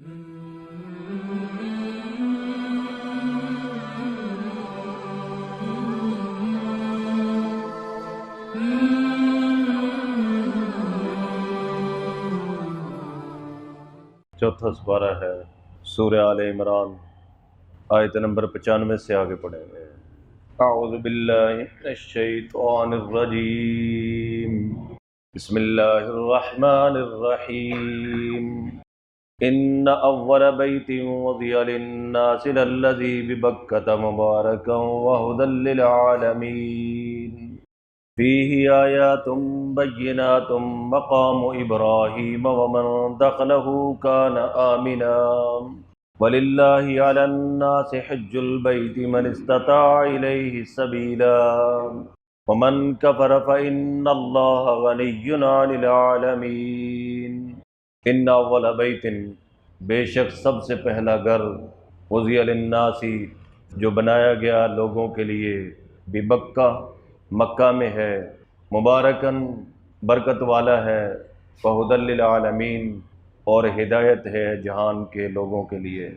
چوتھا سپارہ ہے سورہ آل عمران، آیت نمبر 95 سے آگے پڑھیں گے۔ اعوذ باللہ من الشیطان الرجیم، بسم اللہ الرحمن الرحیم۔ ان اول بیت وضع للناس للذی ببکۃ مبارکا وہدی للعالمین، فیہ آیات بینات مقام ابراہیم ومن دخلہ کان آمنا، وَلِلَّهِ عَلَى النَّاسِ حِجُّ الْبَيْتِ مَنِ اسْتَطَاعَ إِلَيْهِ سَبِيلًا وَمَنْ كَفَرَ فَإِنَّ اللَّهَ غَنِيٌّ عَنِ الْعَالَمِينَ۔ ان اول بیت، بے شک سب سے پہلا گھر، وضع للناس، جو بنایا گیا لوگوں کے لیے، ببکہ، مکہ میں ہے، مبارکن، برکت والا ہے، وہدی للعالمین، اور ہدایت ہے جہان کے لوگوں کے لیے،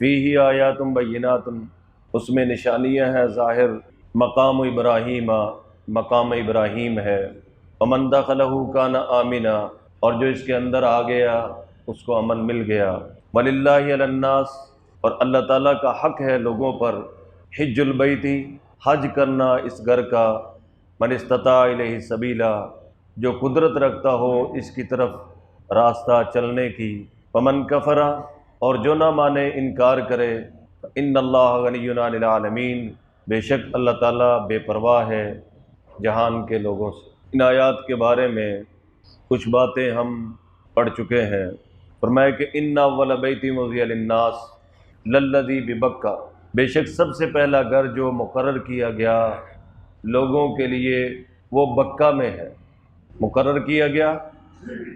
فیہ آیات بینات، اس میں نشانیاں ہیں ظاہر، مقام ابراہیم، مقام ابراہیم ہے، ومن دخلہ کان آمنا، اور جو اس کے اندر آ گیا اس کو امن مل گیا، وللہ علی الناس، اور اللہ تعالیٰ کا حق ہے لوگوں پر، حج البیت، حج کرنا اس گھر کا، من استطاع الیہ سبیلا، جو قدرت رکھتا ہو اس کی طرف راستہ چلنے کی، ومن کفر، اور جو نہ مانے، انکار کرے، ان اللہ غنی عن العالمین، بے شک اللہ تعالیٰ بے پرواہ ہے جہان کے لوگوں سے۔ ان آیات کے بارے میں کچھ باتیں ہم پڑھ چکے ہیں۔ فرمایا کہ ان اول بیت وضع للناس للذی ببکہ، بے شک سب سے پہلا گھر جو مقرر کیا گیا لوگوں کے لیے وہ بکہ میں ہے۔ مقرر کیا گیا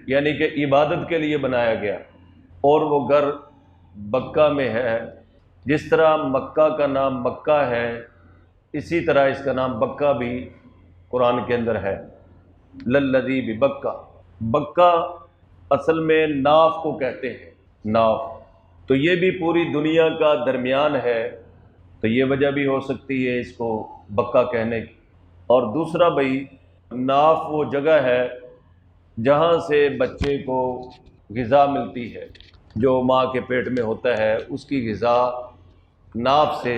یعنی کہ عبادت کے لیے بنایا گیا، اور وہ گھر بکہ میں ہے۔ جس طرح مکہ کا نام مکہ ہے، اسی طرح اس کا نام بکہ بھی قرآن کے اندر ہے، للذی ببکہ۔ بکہ اصل میں ناف کو کہتے ہیں، ناف، تو یہ بھی پوری دنیا کا درمیان ہے، تو یہ وجہ بھی ہو سکتی ہے اس کو بکہ کہنے کی۔ اور دوسرا بھائی، ناف وہ جگہ ہے جہاں سے بچے کو غذا ملتی ہے، جو ماں کے پیٹ میں ہوتا ہے اس کی غذا ناف سے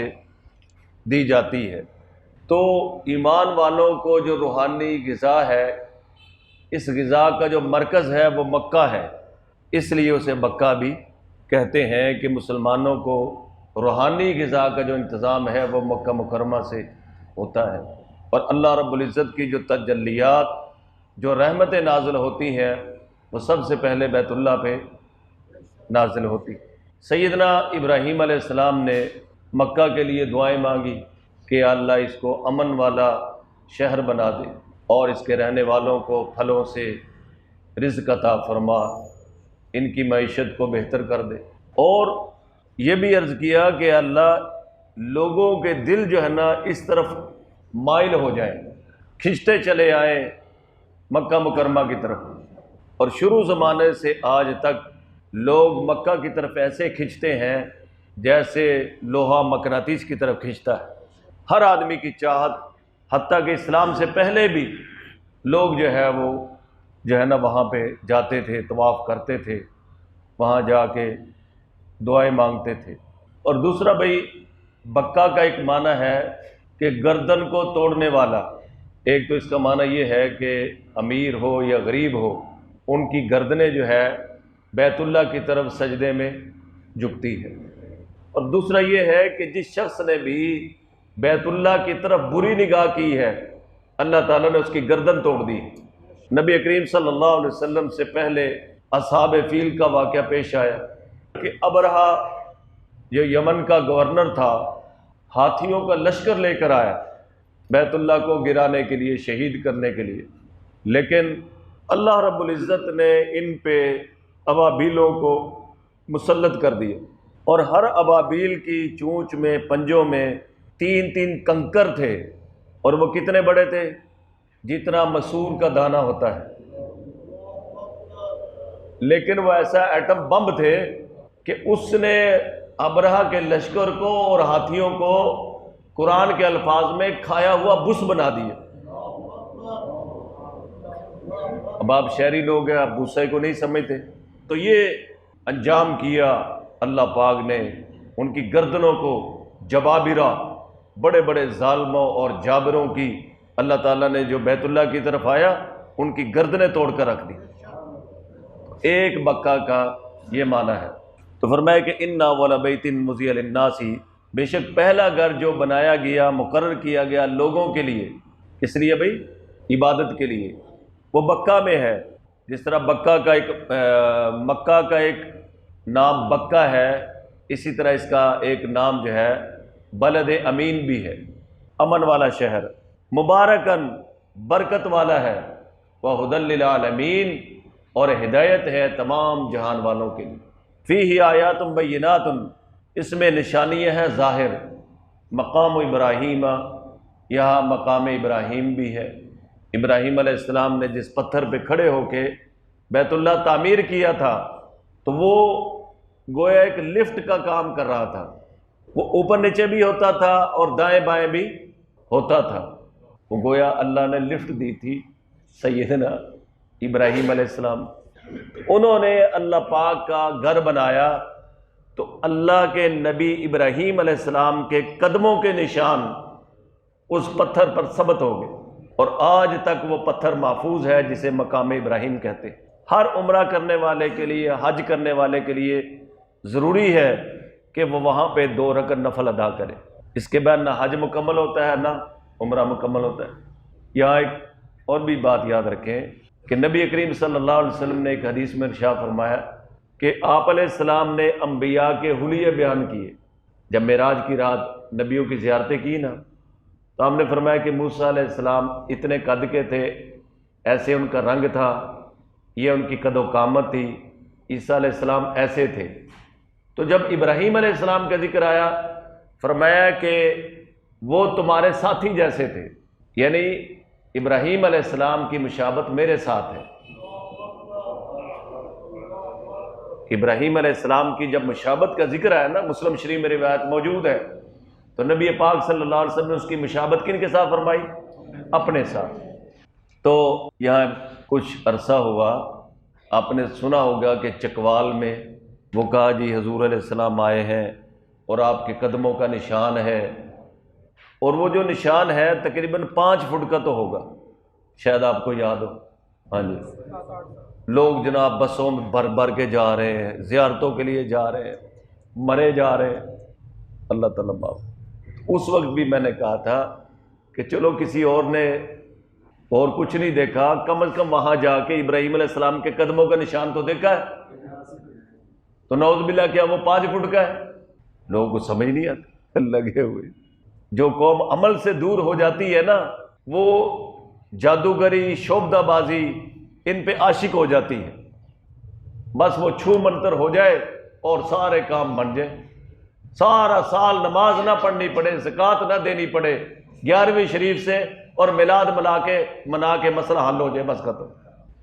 دی جاتی ہے۔ تو ایمان والوں کو جو روحانی غذا ہے، اس غذا کا جو مرکز ہے وہ مکہ ہے، اس لیے اسے مکہ بھی کہتے ہیں کہ مسلمانوں کو روحانی غذا کا جو انتظام ہے وہ مکہ مکرمہ سے ہوتا ہے۔ اور اللہ رب العزت کی جو تجلیات، جو رحمتیں نازل ہوتی ہیں، وہ سب سے پہلے بیت اللہ پہ نازل ہوتی۔ سیدنا ابراہیم علیہ السلام نے مکہ کے لیے دعائیں مانگی کہ اللہ اس کو امن والا شہر بنا دے، اور اس کے رہنے والوں کو پھلوں سے رزق عطا فرما، ان کی معیشت کو بہتر کر دے۔ اور یہ بھی عرض کیا کہ اللہ لوگوں کے دل جو ہے نا اس طرف مائل ہو جائیں، کھنچتے چلے آئیں مکہ مکرمہ کی طرف۔ اور شروع زمانے سے آج تک لوگ مکہ کی طرف ایسے کھنچتے ہیں جیسے لوہا مقناطیس کی طرف کھنچتا ہے۔ ہر آدمی کی چاہت، حتیٰ کہ اسلام سے پہلے بھی لوگ جو ہے وہ جو ہے نا وہاں پہ جاتے تھے، طواف کرتے تھے، وہاں جا کے دعائیں مانگتے تھے۔ اور دوسرا بھائی، بکہ کا ایک معنی ہے کہ گردن کو توڑنے والا۔ ایک تو اس کا معنی یہ ہے کہ امیر ہو یا غریب ہو، ان کی گردنیں جو ہے بیت اللہ کی طرف سجدے میں جھکتی ہے۔ اور دوسرا یہ ہے کہ جس شخص نے بھی بیت اللہ کی طرف بری نگاہ کی ہے، اللہ تعالیٰ نے اس کی گردن توڑ دی۔ نبی کریم صلی اللہ علیہ وسلم سے پہلے اصحاب فیل کا واقعہ پیش آیا کہ ابرہہ جو یمن کا گورنر تھا، ہاتھیوں کا لشکر لے کر آیا بیت اللہ کو گرانے کے لیے، شہید کرنے کے لیے، لیکن اللہ رب العزت نے ان پہ ابابیلوں کو مسلط کر دیا، اور ہر ابابیل کی چونچ میں، پنجوں میں 3 کنکر تھے، اور وہ کتنے بڑے تھے؟ جتنا مسور کا دانہ ہوتا ہے۔ لیکن وہ ایسا ایٹم بم تھے کہ اس نے ابرہہ کے لشکر کو اور ہاتھیوں کو قرآن کے الفاظ میں کھایا ہوا بس بنا دیا۔ اب آپ شہری لوگ ہیں، آپ بھوسے کو نہیں سمجھتے، تو یہ انجام کیا اللہ پاک نے۔ ان کی گردنوں کو جبابرہ، بڑے بڑے ظالموں اور جابروں کی اللہ تعالیٰ نے جو بیت اللہ کی طرف آیا ان کی گردنیں توڑ کر رکھ دی۔ ایک بکا کا یہ معنی ہے۔ تو فرمایا کہ اِنَّ أَوَّلَ بَيْتٍ وُضِعَ لِلنَّاسِ، بے شک پہلا گھر جو بنایا گیا، مقرر کیا گیا لوگوں کے لیے، اس لیے بھائی عبادت کے لیے، وہ بکہ میں ہے۔ جس طرح بکہ کا مکہ کا ایک نام بکہ ہے، اسی طرح اس کا ایک نام جو ہے بلد امین بھی ہے، امن والا شہر، مبارکن برکت والا ہے، وَهُدًى لِّلْعَالَمِينَ اور ہدایت ہے تمام جہان والوں کے لیے۔ فِيهِ آیاتٌ بَيِّنَاتٌ، اس میں نشانیاں ہیں ظاہر۔ مقام ابراہیم، یہاں مقام ابراہیم بھی ہے۔ ابراہیم علیہ السلام نے جس پتھر پہ کھڑے ہو کے بیت اللہ تعمیر کیا تھا، تو وہ گویا ایک لفٹ کا کام کر رہا تھا، وہ اوپر نیچے بھی ہوتا تھا اور دائیں بائیں بھی ہوتا تھا۔ وہ گویا اللہ نے لفٹ دی تھی سیدنا ابراہیم علیہ السلام۔ انہوں نے اللہ پاک کا گھر بنایا تو اللہ کے نبی ابراہیم علیہ السلام کے قدموں کے نشان اس پتھر پر ثبت ہو گئے، اور آج تک وہ پتھر محفوظ ہے جسے مقام ابراہیم کہتے ہیں۔ ہر عمرہ کرنے والے کے لیے، حج کرنے والے کے لیے ضروری ہے کہ وہ وہاں پہ 2 رکعت نفل ادا کرے، اس کے بعد نہ حج مکمل ہوتا ہے نہ عمرہ مکمل ہوتا ہے۔ یہاں ایک اور بھی بات یاد رکھیں کہ نبی کریم صلی اللہ علیہ وسلم نے ایک حدیث میں ارشاد فرمایا کہ آپ علیہ السلام نے انبیاء کے حلیے بیان کیے۔ جب معراج کی رات نبیوں کی زیارتیں کی نا، تو ہم نے فرمایا کہ موسیٰ علیہ السلام اتنے قد کے تھے، ایسے ان کا رنگ تھا، یہ ان کی قد و قامت تھی۔ عیسیٰ علیہ السلام ایسے تھے۔ تو جب ابراہیم علیہ السلام کا ذکر آیا، فرمایا کہ وہ تمہارے ساتھی جیسے تھے، یعنی ابراہیم علیہ السلام کی مشابہت میرے ساتھ ہے۔ ابراہیم علیہ السلام کی جب مشابہت کا ذکر آیا نا، مسلم شریف میں روایت موجود ہے، تو نبی پاک صلی اللہ علیہ وسلم نے اس کی مشابہت کن کے ساتھ فرمائی؟ اپنے ساتھ۔ تو یہاں کچھ عرصہ ہوا، آپ نے سنا ہوگا کہ چکوال میں وہ کہا جی حضور علیہ السلام آئے ہیں اور آپ کے قدموں کا نشان ہے، اور وہ جو نشان ہے تقریباً 5 فٹ کا تو ہوگا، شاید آپ کو یاد ہو۔ ہاں جی، لوگ جناب بسوں میں بھر بھر کے جا رہے ہیں، زیارتوں کے لیے جا رہے ہیں، مرے جا رہے ہیں۔ اللہ تعالیٰ معاف۔ اس وقت بھی میں نے کہا تھا کہ چلو کسی اور نے اور کچھ نہیں دیکھا، کم از کم وہاں جا کے ابراہیم علیہ السلام کے قدموں کا نشان تو دیکھا ہے، تو نعوذ باللہ کیا وہ 5 فٹ کا ہے؟ لوگوں کو سمجھ نہیں آتا، لگے ہوئے۔ جو قوم عمل سے دور ہو جاتی ہے نا، وہ جادوگری، شعبدہ بازی ان پہ عاشق ہو جاتی ہے۔ بس وہ چھو منتر ہو جائے اور سارے کام بن جائیں، سارا سال نماز نہ پڑھنی پڑے، زکوٰۃ نہ دینی پڑے، 11ویں شریف سے اور میلاد منا کے مسئلہ حل ہو جائے، بس ختم۔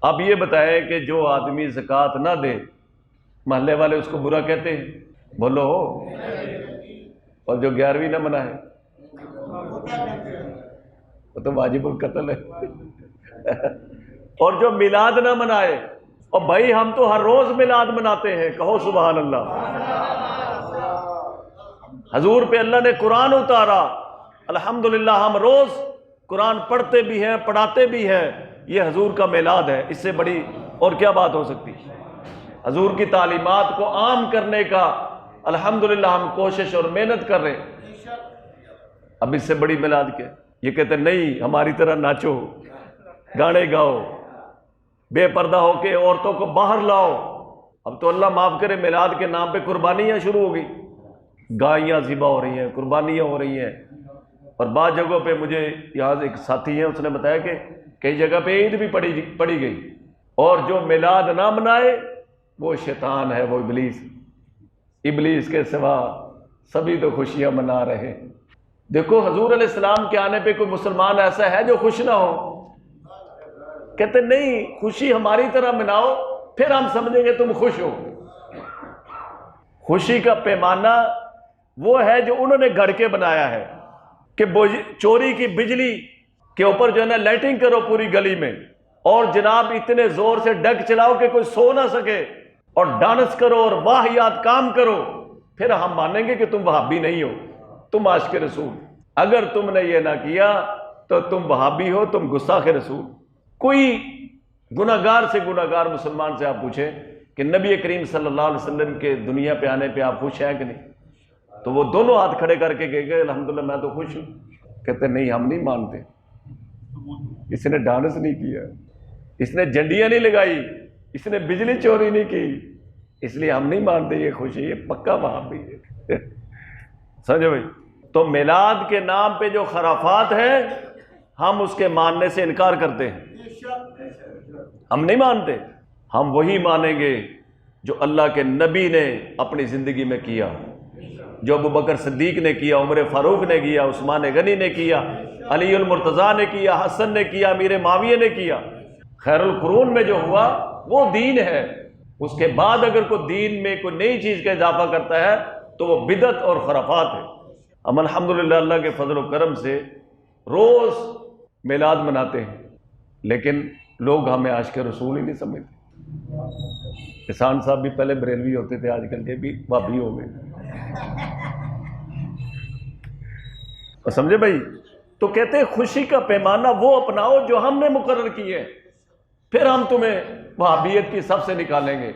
اب یہ بتائیں کہ جو آدمی زکوٰۃ نہ دے، محلے والے اس کو برا کہتے ہیں؟ بولو ہو۔ اور جو 11ویں نہ منائے وہ تو واجب القتل ہے۔ اور جو میلاد نہ منائے، اور بھائی ہم تو ہر روز میلاد مناتے ہیں، کہو سبحان اللہ۔ حضور پہ اللہ نے قرآن اتارا، الحمدللہ ہم روز قرآن پڑھتے بھی ہیں، پڑھاتے بھی ہیں، یہ حضور کا میلاد ہے، اس سے بڑی اور کیا بات ہو سکتی؟ حضور کی تعلیمات کو عام کرنے کا الحمدللہ ہم کوشش اور محنت کر رہے ہیں، اب اس سے بڑی میلاد کیا؟ یہ کہتے ہیں نہیں ہماری طرح ناچو، گانے گاؤ، بے پردہ ہو کے عورتوں کو باہر لاؤ۔ اب تو اللہ معاف کرے، میلاد کے نام پہ قربانیاں شروع ہو گئی، گائیاں ذبح ہو رہی ہیں، قربانیاں ہو رہی ہیں۔ اور بعض جگہوں پہ مجھے یہاں ایک ساتھی ہیں، اس نے بتایا کہ کئی جگہ پہ عید بھی پڑھی گئی، اور جو میلاد نہ منائے وہ شیطان ہے، وہ ابلیس کے سوا سبھی تو خوشیاں منا رہے ہیں۔ دیکھو حضور علیہ السلام کے آنے پہ کوئی مسلمان ایسا ہے جو خوش نہ ہو؟ کہتے نہیں، خوشی ہماری طرح مناؤ، پھر ہم سمجھیں گے تم خوش ہو۔ خوشی کا پیمانہ وہ ہے جو انہوں نے گھڑ کے بنایا ہے کہ چوری کی بجلی کے اوپر جو ہے نا لائٹنگ کرو پوری گلی میں، اور جناب اتنے زور سے ڈگ چلاؤ کہ کوئی سو نہ سکے، اور ڈانس کرو اور واہیات کام کرو، پھر ہم مانیں گے کہ تم وہابی نہیں ہو، تم عاشق رسول۔ اگر تم نے یہ نہ کیا تو تم وہابی ہو، تم گستاخ رسول۔ کوئی گناہگار سے گناہگار مسلمان سے آپ پوچھیں کہ نبی کریم صلی اللہ علیہ وسلم کے دنیا پہ آنے پہ آپ خوش ہیں کہ نہیں، تو وہ دونوں ہاتھ کھڑے کر کے کہے گا الحمدللہ میں تو خوش ہوں۔ کہتے نہیں، ہم نہیں مانتے، اس نے ڈانس نہیں کیا، اس نے جھنڈیاں نہیں لگائی، اس نے بجلی چوری نہیں کی، اس لیے ہم نہیں مانتے یہ خوشی، یہ پکا وہابی ہے۔ سمجھو بھائی؟ تو میلاد کے نام پہ جو خرافات ہے ہم اس کے ماننے سے انکار کرتے ہیں، ہم نہیں مانتے۔ ہم وہی مانیں گے جو اللہ کے نبی نے اپنی زندگی میں کیا، جو ابو بکر صدیق نے کیا، عمر فاروق نے کیا، عثمان غنی نے کیا، علی المرتضیٰ نے کیا، حسن نے کیا، امیر معاویہ نے کیا۔ خیر القرون میں جو ہوا وہ دین ہے۔ اس کے بعد اگر کوئی دین میں کوئی نئی چیز کا اضافہ کرتا ہے تو وہ بدعت اور خرافات ہے۔ ہم الحمدللہ اللہ کے فضل و کرم سے روز میلاد مناتے ہیں، لیکن لوگ ہمیں عاشق رسول ہی نہیں سمجھتے۔ کسان صاحب بھی پہلے بریلوی ہوتے تھے، آج کل یہ بھی وہابی ہو گئے۔ اور سمجھے بھائی؟ تو کہتے ہیں خوشی کا پیمانہ وہ اپناؤ جو ہم نے مقرر کیے، پھر ہم تمہیں وہابیت کی سب سے نکالیں گے،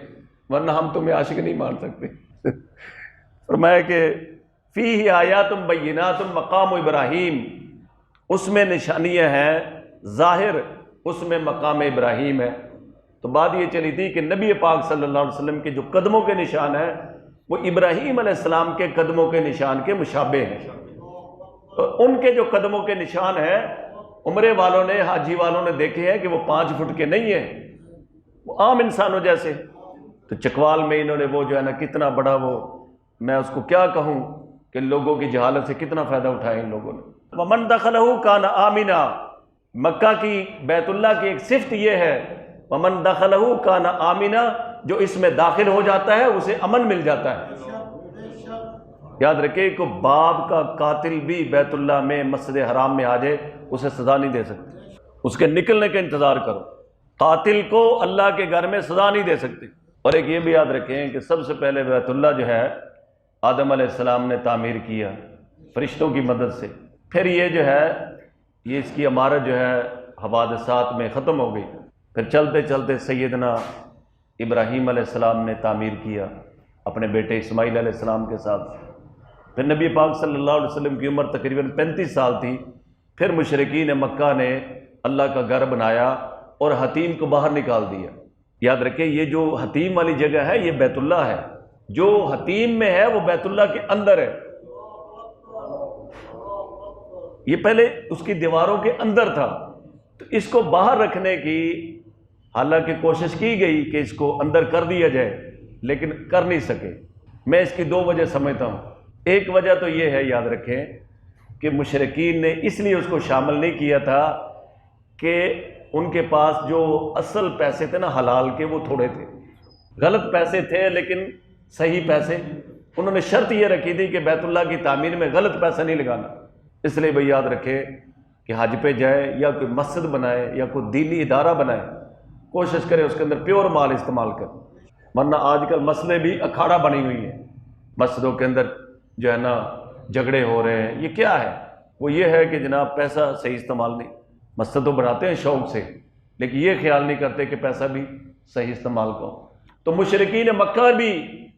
ورنہ ہم تمہیں عاشق نہیں مان سکتے۔ فرمایا کہ فیہ آیات بینات مقام ابراہیم، اس میں نشانیاں ہیں ظاہر، اس میں مقام ابراہیم ہے۔ تو بات یہ چلی تھی کہ نبی پاک صلی اللہ علیہ وسلم کے جو قدموں کے نشان ہیں وہ ابراہیم علیہ السلام کے قدموں کے نشان کے مشابہ ہیں۔ ان کے جو قدموں کے نشان ہیں عمرے والوں نے، حاجی والوں نے دیکھے ہیں کہ وہ 5 فٹ کے نہیں ہیں، وہ عام انسانوں جیسے۔ تو چکوال میں انہوں نے وہ جو ہے نا کتنا بڑا وہ، میں اس کو کیا کہوں کہ لوگوں کی جہالت سے کتنا فائدہ اٹھایا ان لوگوں نے۔ وَمَن دَخَلَهُ كَانَ آمِنًا، مکہ کی بیت اللہ کی ایک صفت یہ ہے وَمَن دَخَلَهُ كَانَ آمِنًا، جو اس میں داخل ہو جاتا ہے اسے امن مل جاتا ہے۔ یاد رکھیں کہ باپ کا قاتل بھی بیت اللہ میں مسجد حرام میں آ جائے اسے سزا نہیں دے سکتے، اس کے نکلنے کا انتظار کرو۔ قاتل کو اللہ کے گھر میں سزا نہیں دے سکتے۔ اور ایک یہ بھی یاد رکھیں کہ سب سے پہلے بیت اللہ جو ہے آدم علیہ السلام نے تعمیر کیا فرشتوں کی مدد سے، پھر یہ جو ہے یہ اس کی عمارت جو ہے حوادثات میں ختم ہو گئی، پھر چلتے چلتے سیدنا ابراہیم علیہ السلام نے تعمیر کیا اپنے بیٹے اسماعیل علیہ السلام کے ساتھ۔ پھر نبی پاک صلی اللہ علیہ وسلم کی عمر تقریباً 35 سال تھی، پھر مشرکین مکہ نے اللہ کا گھر بنایا اور حتیم کو باہر نکال دیا۔ یاد رکھیں یہ جو حتیم والی جگہ ہے یہ بیت اللہ ہے، جو حتیم میں ہے وہ بیت اللہ کے اندر ہے، یہ پہلے اس کی دیواروں کے اندر تھا۔ تو اس کو باہر رکھنے کی حالانکہ کوشش کی گئی کہ اس کو اندر کر دیا جائے، لیکن کر نہیں سکے۔ میں اس کی 2 وجہ سمجھتا ہوں۔ ایک وجہ تو یہ ہے، یاد رکھیں کہ مشرکین نے اس لیے اس کو شامل نہیں کیا تھا کہ ان کے پاس جو اصل پیسے تھے نا حلال کے وہ تھوڑے تھے، غلط پیسے تھے لیکن صحیح پیسے۔ انہوں نے شرط یہ رکھی تھی کہ بیت اللہ کی تعمیر میں غلط پیسہ نہیں لگانا۔ اس لیے بھائی یاد رکھے کہ حج پہ جائے یا کوئی مسجد بنائے یا کوئی دینی ادارہ بنائے، کوشش کرے اس کے اندر پیور مال استعمال کرے، ورنہ آج کل مسئلے بھی اکھاڑا بنی ہوئی ہیں، مسجدوں کے اندر جو ہے نا جھگڑے ہو رہے ہیں۔ یہ کیا ہے؟ وہ یہ ہے کہ جناب پیسہ صحیح استعمال نہیں، مسجد تو بناتے ہیں شوق سے لیکن یہ خیال نہیں کرتے کہ پیسہ بھی صحیح استعمال کرو۔ تو مشرکین مکہ بھی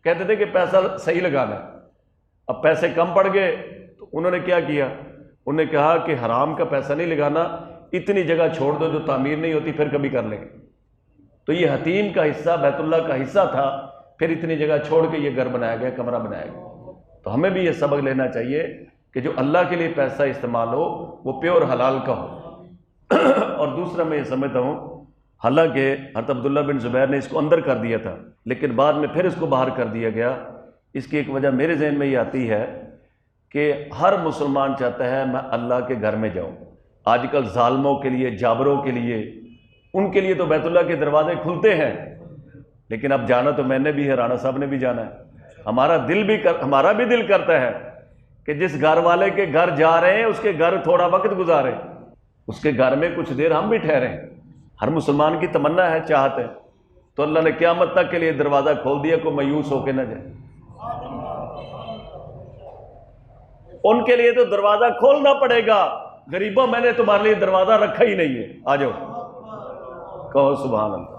کہتے تھے کہ پیسہ صحیح لگانا ہے۔ اب پیسے کم پڑ گئے تو انہوں نے کیا کیا، انہوں نے کہا کہ حرام کا پیسہ نہیں لگانا، اتنی جگہ چھوڑ دو جو تعمیر نہیں ہوتی پھر کبھی کر لیں گے۔ تو یہ حتیم کا حصہ بیت اللہ کا حصہ تھا، پھر اتنی جگہ چھوڑ کے یہ گھر بنایا گیا، کمرہ بنایا گیا۔ تو ہمیں بھی یہ سبق لینا چاہیے کہ جو اللہ کے لیے پیسہ استعمال ہو وہ پیور حلال کا ہو۔ اور دوسرا میں یہ سمجھتا ہوں، حالانکہ حضرت عبداللہ بن زبیر نے اس کو اندر کر دیا تھا لیکن بعد میں پھر اس کو باہر کر دیا گیا۔ اس کی ایک وجہ میرے ذہن میں یہ آتی ہے کہ ہر مسلمان چاہتا ہے میں اللہ کے گھر میں جاؤں۔ آج کل ظالموں کے لیے، جابروں کے لیے، ان کے لیے تو بیت اللہ کے دروازے کھلتے ہیں، لیکن اب جانا تو میں نے بھی ہے، رانا صاحب نے بھی جانا ہے، ہمارا بھی دل کرتا ہے کہ جس گھر والے کے گھر جا رہے ہیں اس کے گھر تھوڑا وقت گزاریں، اس کے گھر میں کچھ دیر ہم بھی ٹھہریں۔ ہر مسلمان کی تمنا ہے، چاہت ہے، تو اللہ نے قیامت تک کے لیے دروازہ کھول دیا، کوئی مایوس ہو کے نہ جائے۔ ان کے لیے تو دروازہ کھولنا پڑے گا۔ غریبوں، میں نے تمہارے لیے دروازہ رکھا ہی نہیں ہے، آ جاؤ، کہو سبحان اللہ۔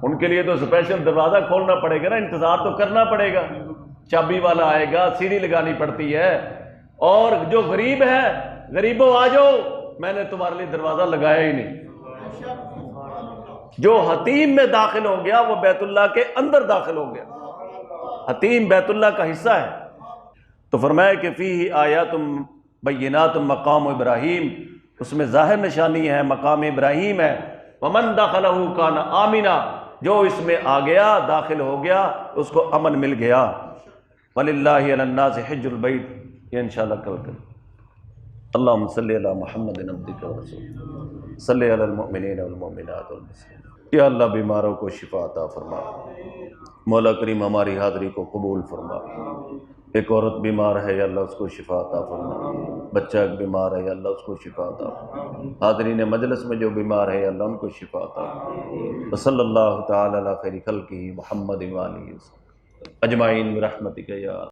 ان کے لیے تو اسپیشل دروازہ کھولنا پڑے گا نا، انتظار تو کرنا پڑے گا، چابی والا آئے گا، سیڑھی لگانی پڑتی ہے۔ اور جو غریب ہے، غریبوں آ جاؤ، میں نے تمہارے لیے دروازہ لگایا ہی نہیں۔ جو حتیم میں داخل ہو گیا وہ بیت اللہ کے اندر داخل ہو گیا۔ حتیم بیت اللہ کا حصہ ہے۔ تو فرمایا کہ فیہ آیات بینات مقام ابراہیم، اس میں ظاہر نشانی ہے، مقام ابراہیم ہے۔ ومن دخلہ کان آمنا، جو اس میں آ گیا، داخل ہو گیا، اس کو امن مل گیا۔ وَلِلَّهِ عَلَى النَّاسِ حِجُّ الْبَيْتِ، یہ انشاءاللہ کل کریں۔ اللہم صلی علی محمد عبدک ورسولک، صلی علی المؤمنین والمؤمنات والمسلمین۔ یا اللہ بیماروں کو شفا عطا فرما، مولا کریم ہماری حاضری کو قبول فرما۔ ایک عورت بیمار ہے، یا اللہ اس کو شفا عطا فرما۔ بچہ ایک بیمار ہے، یا اللہ اس کو شفا عطا فرما۔ حاضرین مجلس میں جو بیمار ہے، یا اللہ ان کو شفا عطا فرما۔ وصلی اللہ تعالی علی خیر خلقہ محمد وآلہ وسلم اجمعین برحمتک یا